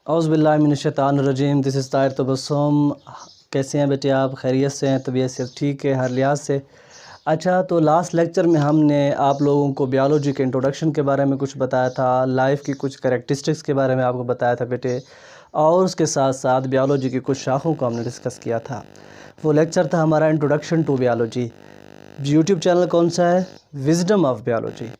औज़ुबिल्लाहिमिनश्शैतानिर्रजीम। This is Tahir Tabassum. कैसे हैं बेटे आप? खैरियत से हैं? तबीयत से ठीक है हर लिहाज से? अच्छा, तो लास्ट लेक्चर में हमने आप लोगों को बायोलॉजी के इंट्रोडक्शन के बारे में कुछ बताया था, लाइफ की कुछ कैरेक्टरिस्टिक्स के बारे में आपको बताया था बेटे, और उसके साथ साथ बायोलॉजी की कुछ शाखों को हमने डिस्कस किया था। वो लेक्चर था हमारा introduction to biology. YouTube channel कौन सा है? Wisdom of biology.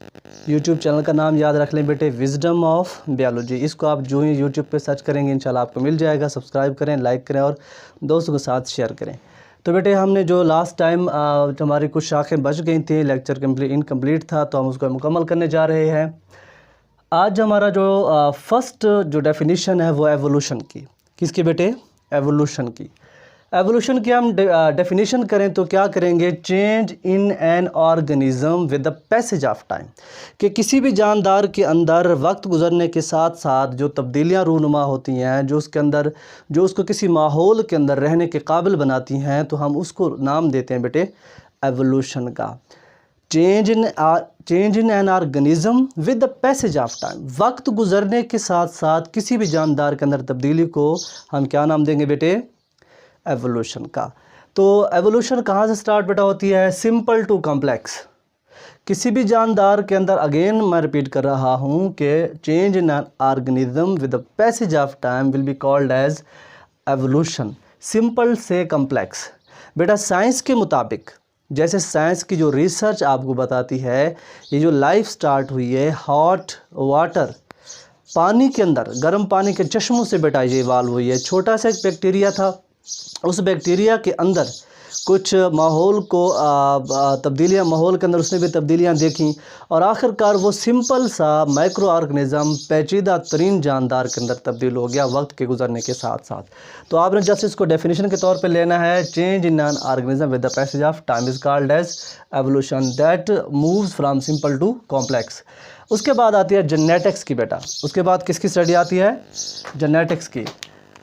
YouTube channel का नाम याद रख लें बेटे, विजडम ऑफ बायोलॉजी। इसको आप जो ही यूट्यूब पे सर्च करेंगे इंशाल्लाह आपको मिल जाएगा। सब्सक्राइब करें, लाइक करें और दोस्तों के साथ शेयर करें। तो बेटे हमने जो लास्ट टाइम हमारी कुछ शाखें बच गई थी, लेक्चर इनकम्प्लीट था, तो हम उसको मुकम्मल करने जा रहे हैं। आज हमारा जो फर्स्ट जो डेफिनीशन है वो एवोल्यूशन की। किसकी बेटे? एवोल्यूशन की। एवोल्यूशन की हम डेफिनेशन करें तो क्या करेंगे? Change in an organism with the passage of time, कि किसी भी जानदार के अंदर वक्त गुजरने के साथ साथ जो तब्दीलियां रूनुमा होती हैं, जो उसके अंदर जो उसको किसी माहौल के अंदर रहने के काबिल बनाती हैं, तो हम उसको नाम देते हैं बेटे एवोल्यूशन का। Change in an organism with the passage of time, वक्त गुजरने के साथ साथ किसी भी जानदार के अंदर तब्दीली को हम क्या नाम देंगे बेटे? एवोल्यूशन का। तो एवोल्यूशन कहाँ से स्टार्ट बेटा होती है? Simple to complex. किसी भी जानदार के अंदर, अगेन मैं रिपीट कर रहा हूँ कि change in an organism with the passage of time will be called as evolution. Simple से कॉम्प्लेक्स। बेटा साइंस के मुताबिक, जैसे साइंस की जो रिसर्च आपको बताती है, ये जो लाइफ स्टार्ट हुई है हॉट वाटर, पानी के अंदर, गर्म पानी के चश्मों से बेटा ये इवाल्व हुई है। छोटा सा एक बैक्टीरिया था, उस बैक्टीरिया के अंदर कुछ माहौल को तब्दीलियाँ, माहौल के अंदर उसने भी तब्दीलियाँ देखी, और आखिरकार वो सिंपल सा माइक्रो ऑर्गेनिज़म पेचीदा तरीन जानदार के अंदर तब्दील हो गया वक्त के गुजरने के साथ साथ। तो आपने जस्ट इसको डेफिनेशन के तौर पे लेना है, change in an organism with the passage of time is called as evolution that moves from simple to complex. उसके बाद आती है जेनेटिक्स की बेटा। उसके बाद किसकी स्टडी आती है? जेनेटिक्स की।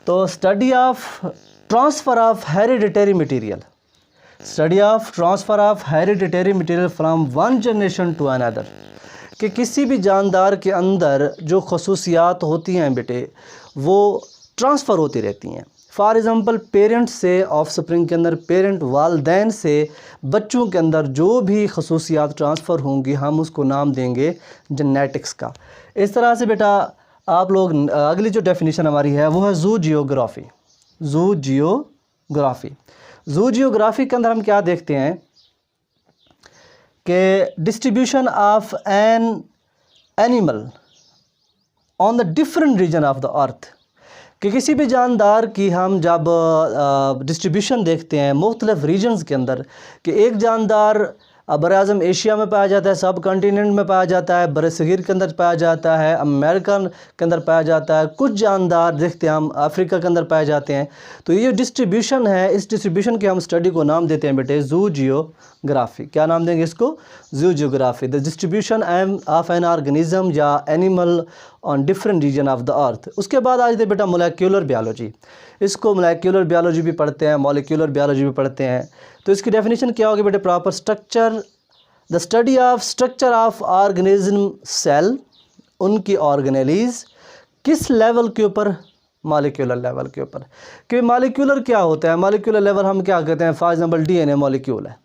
तो study of transfer of hereditary material, study of transfer of hereditary material from one generation to another, कि किसी भी जानदार के अंदर जो खसूसियात होती हैं बेटे वो ट्रांसफ़र होती रहती हैं। फॉर एग्ज़ाम्पल पेरेंट्स से ऑफस्प्रिंग के अंदर, पेरेंट वालदैन से बच्चों के अंदर जो भी खसूसियात ट्रांसफ़र होंगी हम उसको नाम देंगे जेनेटिक्स का। इस तरह से बेटा आप लोग, अगली जो डेफिनेशन हमारी है वो है जू जियोग्राफी। जू जियोग्राफी। जू जियोग्राफी के अंदर हम क्या देखते हैं कि distribution of an animal on the different region of the earth, कि किसी भी जानदार की हम जब डिस्ट्रीब्यूशन देखते हैं मुख्तलिफ रीजन्स के अंदर, कि एक जानदार बर-ए-आज़म एशिया में पाया जाता है, सब कॉन्टिनेंट में पाया जाता है, बर-ए-सग़ीर के अंदर पाया जाता है, अमेरिकन के अंदर पाया जाता है, कुछ जानदार देखते हैं हम अफ्रीका के अंदर पाए जाते हैं। तो ये जो डिस्ट्रीब्यूशन है, इस डिस्ट्रीब्यूशन की हम स्टडी को नाम देते हैं बेटे जू जियोग्राफी। क्या नाम देंगे इसको? Zoo geography. The distribution of an organism या animal on different region of the earth. उसके बाद आ जाते बेटा मोलेक्युलर बायोलॉजी। इसको मोलेक्युलर बायोलॉजी भी पढ़ते हैं, मॉलिक्यूलर बायोलॉजी भी पढ़ते हैं। तो इसकी डेफिनेशन क्या होगी बेटे? Proper structure, the study of structure of organism cell, उनकी ऑर्गेनेलीज किस लेवल के ऊपर? मॉलिक्यूलर लेवल के ऊपर। कि मॉलिक्यूलर क्या होता है? मॉलिक्यूलर लेवल हम क्या कहते हैं? फॉर एग्जांपल डीएनए मॉलिक्यूल है,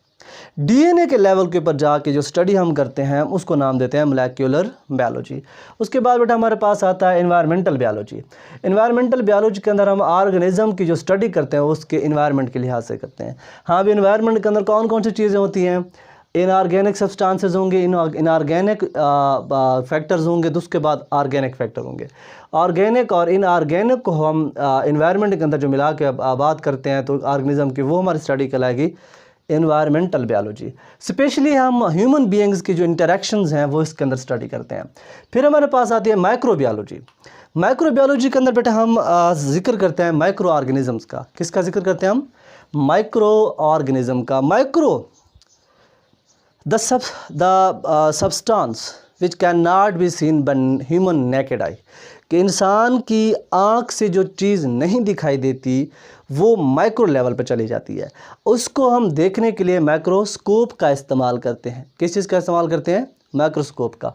डीएनए के लेवल के ऊपर जाके जो स्टडी हम करते हैं उसको नाम देते हैं मोलेक्युलर बायोलॉजी। उसके बाद बेटा हमारे पास आता है एनवायरमेंटल बायोलॉजी। एनवायरमेंटल बायोलॉजी के अंदर हम ऑर्गेनिज्म की जो स्टडी करते हैं उसके इन्वायरमेंट के लिहाज से करते हैं। हाँ, अभी इन्वायरमेंट के अंदर कौन कौन सी चीज़ें होती हैं? इनऑर्गेनिक सब्सटेंसेस होंगे, इनऑर्गेनिक फैक्टर्स होंगे, तो उसके बाद ऑर्गेनिक फैक्टर होंगे। ऑर्गेनिक और इनऑर्गेनिक को हम इन्वायरमेंट के अंदर जो मिला के बात करते हैं तो ऑर्गेनिज्म की, वो हमारी स्टडी कहलाएगी एनवायरमेंटल बायोलॉजी। स्पेशली हम ह्यूमन बीइंग्स की जो इंटरेक्शंस हैं वो इसके अंदर स्टडी करते हैं। फिर हमारे पास आती है माइक्रोबायोलॉजी। माइक्रोबायोलॉजी के अंदर बेटा हम जिक्र करते हैं माइक्रो ऑर्गेनिजम्स का। किसका जिक्र करते हैं हम? माइक्रो ऑर्गेनिज्म का। Micro the substance which can not be seen by human naked eye, कि इंसान की आँख से जो चीज़ नहीं दिखाई देती वो माइक्रो लेवल पर चली जाती है। उसको हम देखने के लिए माइक्रोस्कोप का इस्तेमाल करते हैं। किस चीज़ का इस्तेमाल करते हैं? माइक्रोस्कोप का।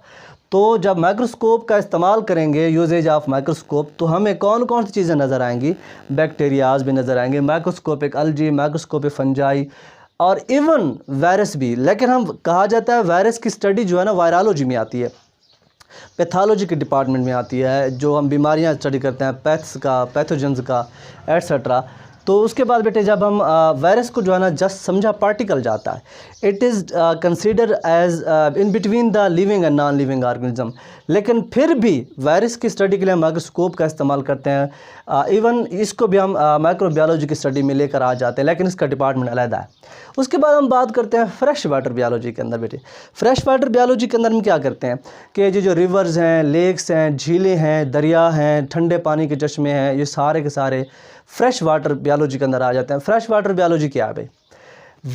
तो जब माइक्रोस्कोप का इस्तेमाल करेंगे, यूजेज ऑफ माइक्रोस्कोप, तो हमें कौन कौन सी चीज़ें नज़र आएंगी? बैक्टीरियाज भी नज़र आएंगे, माइक्रोस्कोपिक अलजी, माइक्रोस्कोपिक फंजाई और इवन वायरस भी। लेकिन हम कहा जाता है वायरस की स्टडी जो है ना वायरोलॉजी में आती है, पैथोलॉजी के डिपार्टमेंट में आती है, जो हम बीमारियां स्टडी करते हैं, पैथ्स का, पैथोजेंस का, एट्सेट्रा। तो उसके बाद बेटे जब हम वायरस को जो है ना जस्ट समझा पार्टिकल जाता है, it is consider as in between the living and non living organism. लेकिन फिर भी वायरस की स्टडी के लिए हम माइक्रोस्कोप का इस्तेमाल करते हैं। इवन इसको भी हम माइक्रोबायोलॉजी की स्टडी में लेकर आ जाते हैं, लेकिन इसका डिपार्टमेंट अलग है। उसके बाद हम बात करते हैं फ्रेश वाटर बायोलॉजी के अंदर। बेटे फ्रेश वाटर बायोलॉजी के अंदर हम क्या करते हैं कि ये जो रिवर्स हैं, लेक्स हैं, झीलें हैं, दरिया हैं, ठंडे पानी के चश्मे हैं, ये सारे के सारे फ्रेश वाटर बायोलॉजी के अंदर आ जाते हैं। फ्रेश वाटर बायोलॉजी क्या है भाई?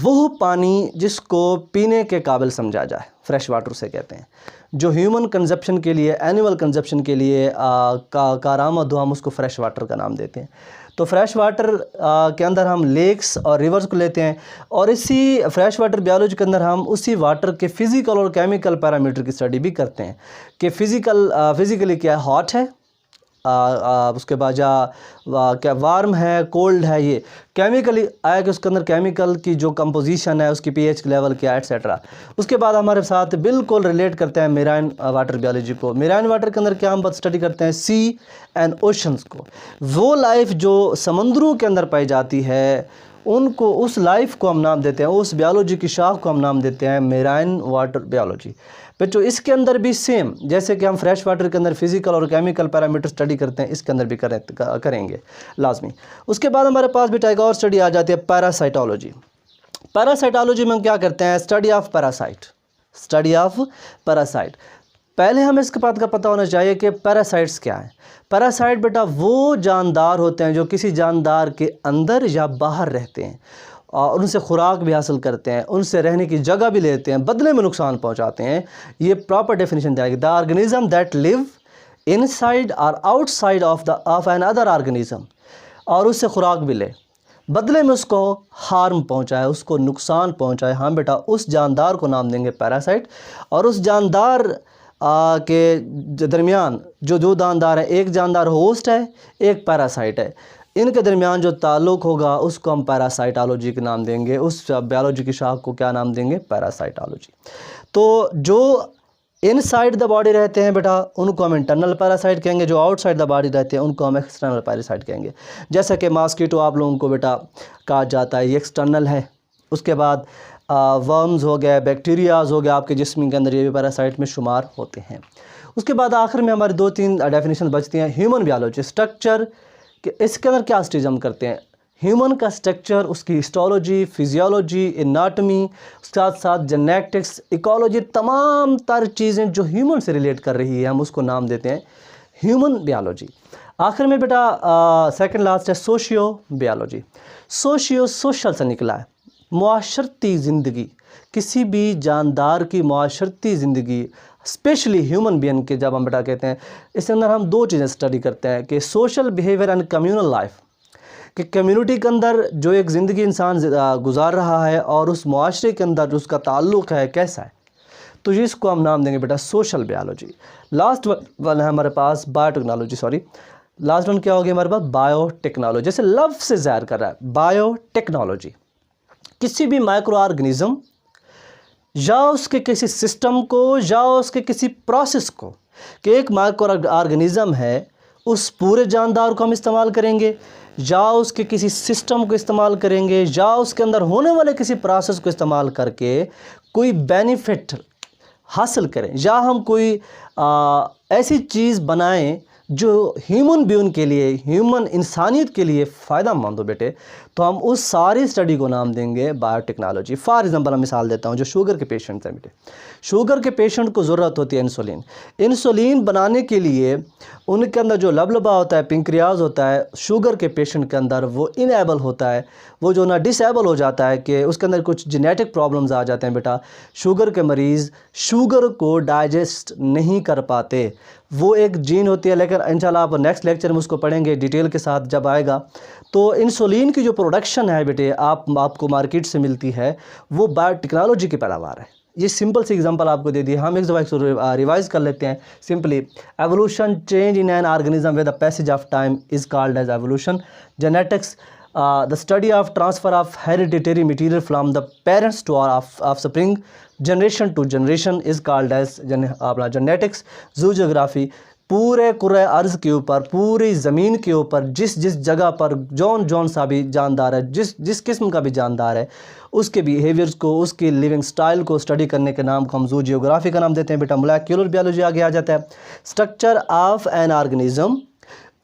वो पानी जिसको पीने के काबिल समझा जाए, फ्रेश वाटर से कहते हैं। जो ह्यूमन कंजप्शन के लिए, एनिमल कंजप्शन के लिए कारामद हो, हम उसको फ्रेश वाटर का नाम देते हैं। तो फ्रेश वाटर के अंदर हम लेक्स और रिवर्स को लेते हैं, और इसी फ्रेश वाटर बायोलॉजी के अंदर हम उसी वाटर के फ़िज़िकल और केमिकल पैरामीटर की स्टडी भी करते हैं कि फिज़िकली क्या हॉट है, उसके बाद क्या वार्म है, कोल्ड है। ये केमिकली आया कि उसके अंदर केमिकल की जो कंपोजिशन है, उसकी पीएच लेवल क्या है, एट्सेट्रा। उसके बाद हमारे साथ बिल्कुल रिलेट करते हैं मेराइन वाटर बायोलॉजी को। मेराइन वाटर के अंदर क्या हम स्टडी करते हैं? सी एंड ओशंस को। वो लाइफ जो समंदरों के अंदर पाई जाती है, उनको, उस लाइफ को हम नाम देते हैं, उस बायोलॉजी की शाख को हम नाम देते हैं मेराइन वाटर बायोलॉजी। बच्चों इसके अंदर भी सेम, जैसे कि हम फ्रेश वाटर के अंदर फिजिकल और केमिकल पैरामीटर स्टडी करते हैं, इसके अंदर भी करेंगे लाजमी। उसके बाद हमारे पास बेटा एक और स्टडी आ जाती है, पैरासाइटोलॉजी। पैरासाइटोलॉजी में हम क्या करते हैं? Study of parasite, study of parasite. पहले हमें इसके बात का पता होना चाहिए कि पैरासाइट्स क्या है। पैरासाइट बेटा वो जानदार होते हैं जो किसी जानदार के अंदर या बाहर रहते हैं और उनसे खुराक भी हासिल करते हैं, उनसे रहने की जगह भी लेते हैं, बदले में नुकसान पहुंचाते हैं। ये प्रॉपर डेफिनेशन जाएगी, the organism that live inside और outside of another organism, और उससे खुराक भी ले, बदले में उसको हार्म पहुंचाए, उसको नुकसान पहुंचाए। हाँ बेटा, उस जानदार को नाम देंगे पैरासाइट। और उस जानदार के दरमियान जो दो जानदार हैं, एक जानदार होस्ट है, एक पैरासाइट है, इनके दरमियान जो ताल्लुक़ होगा उसको हम पैरासाइटोलॉजी के नाम देंगे। उस बायोलॉजी की शाख को क्या नाम देंगे? पैरासाइटोलॉजी। तो जो इनसाइड द बॉडी रहते हैं बेटा, उनको हम इंटरनल पैरासाइट कहेंगे। जो आउटसाइड द बॉडी रहते हैं उनको हम एक्सटर्नल पैरासाइट कहेंगे। जैसा कि मॉस्किटो आप लोगों को बेटा कहा जाता है, ये एक्सटर्नल है। उसके बाद वर्म्स हो गए, बैक्टीरियाज हो गए आपके जिस्म के अंदर, ये भी पैरासाइट में शुमार होते हैं। उसके बाद आखिर में हमारे 2-3 डेफिनेशन बचती हैं। ह्यूमन बायोलॉजी, स्ट्रक्चर, कि इसके अंदर क्या स्टडीज हम करते हैं? ह्यूमन का स्ट्रक्चर, उसकी हिस्टोलॉजी, फिजियोलॉजी, एनाटमी, उसके साथ साथ जेनेटिक्स, इकोलॉजी, तमाम तर चीज़ें जो ह्यूमन से रिलेट कर रही है, हम उसको नाम देते हैं ह्यूमन बायोलॉजी। आखिर में बेटा सेकंड लास्ट है सोशियो बायोलॉजी। सोशल से निकला है, मुआशरती ज़िंदगी, किसी भी जानदार की मुआशरती ज़िंदगी, स्पेशली ह्यूमन बीइंग के जब हम बेटा कहते हैं, इसके अंदर हम 2 चीज़ें स्टडी करते हैं कि social behaviour and communal life, कि कम्युनिटी के अंदर जो एक ज़िंदगी इंसान गुजार रहा है और उस मुआशरे के अंदर जो उसका ताल्लुक़ है कैसा है, तो इसको हम नाम देंगे बेटा सोशल बायोलॉजी। लास्ट वन है हमारे पास बायोटेक्नोलॉजी, सॉरी लास्ट वन क्या हो गया हमारे पास? बायोटेक्नोलॉजी। जैसे लफ्ज़ से ज़ाहिर कर रहा है, बायोटेक्नोलॉजी किसी भी माइक्रो ऑर्गेनिज़म या उसके किसी सिस्टम को या उसके किसी प्रोसेस को, कि एक माइक्रो ऑर्गेनिज़म है, उस पूरे जानदार को हम इस्तेमाल करेंगे या उसके किसी सिस्टम को इस्तेमाल करेंगे या उसके अंदर होने वाले किसी प्रोसेस को इस्तेमाल करके कोई बेनिफिट हासिल करें, या हम कोई ऐसी चीज़ बनाएं जो ह्यूमन बीइंग के लिए, ह्यूमन इंसानियत के लिए फ़ायदा मंद हो बेटे, तो हम उस सारी स्टडी को नाम देंगे बायोटेक्नोलॉजी। फॉर एग्जांपल मैं मिसाल देता हूँ, जो शुगर के पेशेंट हैं बेटे, शुगर के पेशेंट को ज़रूरत होती है इंसुलिन। इंसुलिन बनाने के लिए उनके अंदर जो लबलबा होता है, पेंक्रियाज होता है, शुगर के पेशेंट के अंदर वो इनेबल होता है, वो जो ना डिसेबल हो जाता है, कि उसके अंदर कुछ जेनेटिक प्रॉब्लम्स आ जाते हैं बेटा। शुगर के मरीज़ शुगर को डाइजेस्ट नहीं कर पाते, वो एक जीन होती है, लेकिन इंशाल्लाह आप नेक्स्ट लेक्चर में उसको पढ़ेंगे डिटेल के साथ जब आएगा। तो इंसुलिन की जो प्रोडक्शन है बेटे आपको मार्केट से मिलती है, वो बायोटेक्नोलॉजी की पैदावार है। ये सिंपल सी एग्जांपल आपको दे दी, हम एक दफ़ा इसको रिवाइज कर लेते हैं simply. Evolution, change in an organism with the passage of time is called as evolution. Genetics, the study of transfer of hereditary material from the parents to offspring generation to generation is called as अपना genetics। zoography, पूरे कुर्रे अर्ज़ के ऊपर, पूरी ज़मीन के ऊपर जिस जिस जगह पर जौन सा भी जानदार है, जिस किस्म का भी जानदार है, उसके बिहेवियर्स को, उसकी लिविंग स्टाइल को स्टडी करने के नाम को हम जूजियोग्राफी का नाम देते हैं बेटा। मोलेक्युलर बायोलॉजी आगे आ जाता है। स्ट्रक्चर ऑफ एन ऑर्गेनिज्म,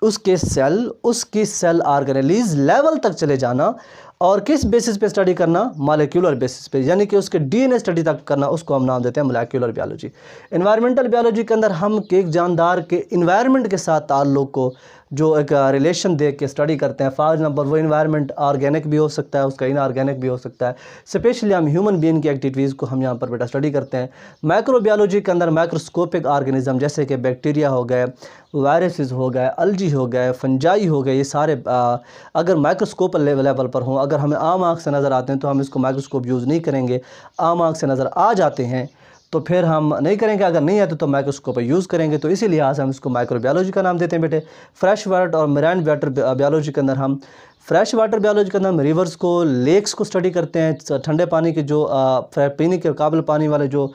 उसके सेल, उसकी सेल ऑर्गेनेलीज लेवल तक चले जाना, और किस बेसिस पे स्टडी करना, मॉलिक्यूलर बेसिस पे, यानी कि उसके डीएनए स्टडी तक करना, उसको हम नाम देते हैं मोलेक्युलर बायोलॉजी। एनवायरमेंटल बायोलॉजी के अंदर हम एक जानदार के इन्वायरमेंट के साथ ताल्लुक़ को जो एक रिलेशन देख के स्टडी करते हैं। फॉर एग्जांपल वो इन्वायरमेंट ऑर्गेनिक भी हो सकता है, उसका इनऑर्गेनिक भी हो सकता है। स्पेशली हम ह्यूमन बीइंग की एक्टिविटीज़ को हम यहाँ पर बेटा स्टडी करते हैं। माइक्रोबायोलॉजी के अंदर माइक्रोस्कोपिक ऑर्गेनिज्म जैसे कि बैक्टीरिया हो गए, वायरसेस हो गए, अलजी हो गए, फंजाई हो गए, ये सारे अगर माइक्रोस्कोप लेवल पर हों, अगर हमें आम आँख से नज़र आते हैं तो हम इसको माइक्रोस्कोप यूज़ नहीं करेंगे। आम आँख से नज़र आ जाते हैं तो फिर हम नहीं करेंगे, अगर नहीं आते तो माइक्रोस्कोप यूज़ करेंगे। तो इसी लिहाज से हम इसको माइक्रोबायोलॉजी का नाम देते हैं बेटे। फ्रेश वाटर और मरीन वाटर बायोलॉजी के अंदर हम फ्रेश वाटर बायोलॉजी के अंदर हम रिवर्स को, लेक्स को स्टडी करते हैं, ठंडे पानी के जो पीने के काबिल पानी वाले जो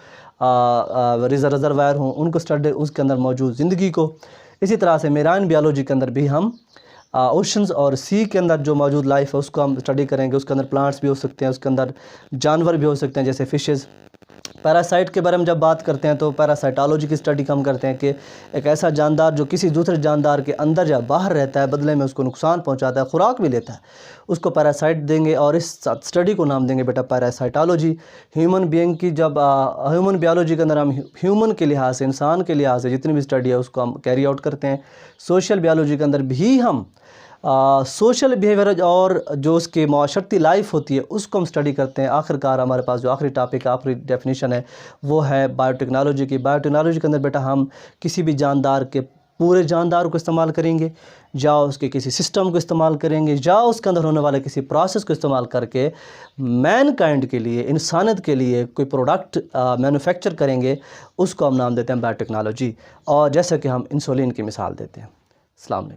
रिजर्वायर हों उनको स्टडी, उसके अंदर मौजूद ज़िंदगी को। इसी तरह से मेराइन बायोलॉजी के अंदर भी हम ओशंस और सी के अंदर जो मौजूद लाइफ है उसको हम स्टडी करेंगे। उसके अंदर प्लांट्स भी हो सकते हैं, उसके अंदर जानवर भी हो सकते हैं जैसे फिशेज़। पैरासाइट के बारे में जब बात करते हैं तो पैरासाइटोलॉजी की स्टडी हम करते हैं कि एक ऐसा जानदार जो किसी दूसरे जानदार के अंदर या बाहर रहता है, बदले में उसको नुकसान पहुंचाता है, खुराक भी लेता है, उसको पैरासाइट देंगे और इस स्टडी को नाम देंगे बेटा पैरासाइटोलॉजी। ह्यूमन बीइंग की जब ह्यूमन बायोलॉजी के अंदर हम ह्यूमन के लिहाज से, इंसान के लिहाज से जितनी भी स्टडी है उसको हम कैरी आउट करते हैं। सोशल बायोलॉजी के अंदर भी हम सोशल बिहेवियर और जो उसकी माशरती लाइफ होती है उसको हम स्टडी करते हैं। आखिरकार हमारे पास जो आखिरी टॉपिक, आखिरी डेफिनेशन है वो है बायोटेक्नोलॉजी की। बायोटेक्नोलॉजी के अंदर बेटा हम किसी भी जानदार के, पूरे जानदार को इस्तेमाल करेंगे, या उसके किसी सिस्टम को इस्तेमाल करेंगे, या उसके अंदर होने वाले किसी प्रोसेस को इस्तेमाल करके मैन काइंड के लिए, इंसानियत के लिए कोई प्रोडक्ट मैन्युफैक्चर करेंगे, उसको हम नाम देते हैं बायोटेक्नोलॉजी। और जैसे कि हम इंसुलिन की मिसाल देते हैं। अस्सलाम वालेकुम।